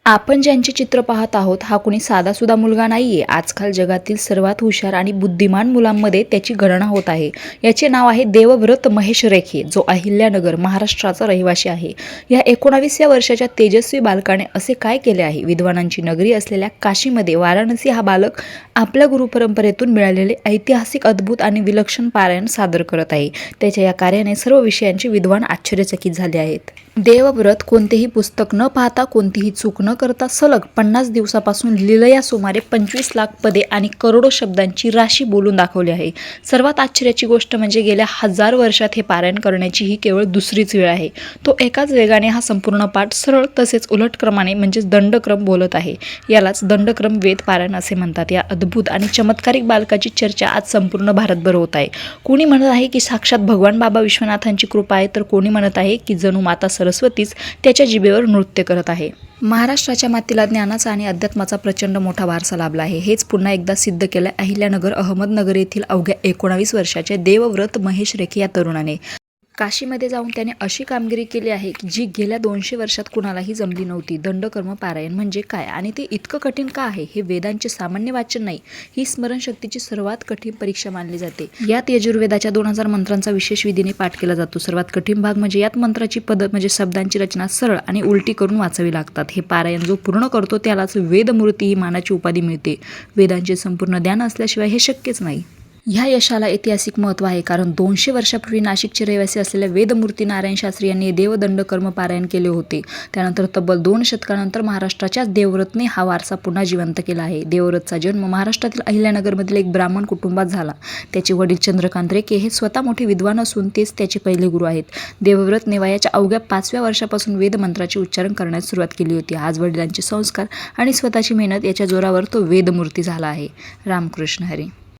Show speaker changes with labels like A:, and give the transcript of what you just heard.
A: आपण ज्यांचे चित्र पाहत आहोत हा कोणी साधासुद्धा मुलगा नाहीये। आजकाल जगातील सर्वात हुशार आणि बुद्धिमान मुलांमध्ये त्याची गणना होत आहे। याचे नाव आहे देवव्रत महेश रेखे, जो अहिल्यानगर महाराष्ट्राचा रहिवासी आहे। या 19व्या वर्षाच्या तेजस्वी बालकाने असे काय केले आहे? विद्वानांची नगरी असलेल्या काशीमध्ये वाराणसी हा बालक आपल्या गुरुपरंपरेतून मिळालेले ऐतिहासिक, अद्भुत आणि विलक्षण पारायण सादर करत आहे। त्याच्या या कार्याने सर्व विषयांचे विद्वान आश्चर्यचकित झाले आहेत। देवव्रत कोणतेही पुस्तक न पाहता, कोणतीही चूक न करता सलग 50 दिवसापासून लिलया सुमारे 25 लाख पदे आणि करोडो शब्दांची राशी बोलून दाखवली आहे। सर्वात आश्चर्याची गोष्ट म्हणजे गेल्या 1000 वर्षात हे पारायण करण्याची ही केवळ दुसरीच वेळ आहे। तो एकाच वेगाने हा संपूर्ण पाठ सरळ तसेच उलट क्रमाने म्हणजेच दंडक्रम बोलत आहे। यालाच दंडक्रम वेद पारायण असे म्हणतात। या अद्भुत आणि चमत्कारिक बालकाची चर्चा आज संपूर्ण भारतभर होत आहे। कोणी म्हणत आहे की साक्षात भगवान बाबा विश्वनाथांची कृपा आहे, तर कोणी म्हणत आहे की जणू माता सरस्वतीच त्याच्या जिभेवर नृत्य करत आहे। महाराष्ट्राच्या मातीला ज्ञानाचा आणि अध्यात्माचा प्रचंड मोठा वारसा लाभला आहे। हेच पुन्हा एकदा सिद्ध केलं अहिल्यानगर अहमदनगर येथील अवघ्या 19 वर्षाच्या देवव्रत महेश रेखे या तरुणाने। काशीमध्ये जाऊन त्याने अशी कामगिरी केली आहे की जी गेल्या 200 वर्षात कुणालाही जमली नव्हती। दंडकर्म पारायण म्हणजे काय आणि ते इतकं कठीण का आहे? हे वेदांचे सामान्य वाचन नाही, ही स्मरणशक्तीची सर्वात कठीण परीक्षा मानली जाते। यात यजुर्वेदाच्या 2000 मंत्रांचा विशेष विधीने पाठ केला जातो। सर्वात कठीण भाग म्हणजे यात मंत्राची पद्धत म्हणजे शब्दांची रचना सरळ आणि उलटी करून वाचावी लागतात। हे पारायण जो पूर्ण करतो त्यालाच वेदमूर्ती ही मानाची उपाधी मिळते। वेदांचे संपूर्ण ज्ञान असल्याशिवाय हे शक्यच नाही। ह्या यशाला ऐतिहासिक महत्त्व आहे, कारण 200 वर्षापूर्वी नाशिकचे रहिवासी असलेल्या वेदमूर्ती नारायण शास्त्री यांनी देवदंड कर्म पारायण केले होते। त्यानंतर तब्बल 2 शतकानंतर महाराष्ट्राच्याच देवव्रतने हा वारसा पुन्हा जिवंत केला आहे। देवव्रतचा जन्म महाराष्ट्रातील अहिल्यानगरमधील एक ब्राह्मण कुटुंबात झाला। त्याचे वडील चंद्रकांत रेखे हे स्वतः मोठे विद्वान असून तेच त्याचे पहिले गुरु आहेत। देवव्रतने वयाच्या अवघ्या 5व्या वर्षापासून वेदमंत्राचे उच्चारण करण्यास सुरुवात केली होती। आज वडिलांचे संस्कार आणि स्वतःची मेहनत याच्या जोरावर तो वेदमूर्ती झाला आहे। रामकृष्ण हरी।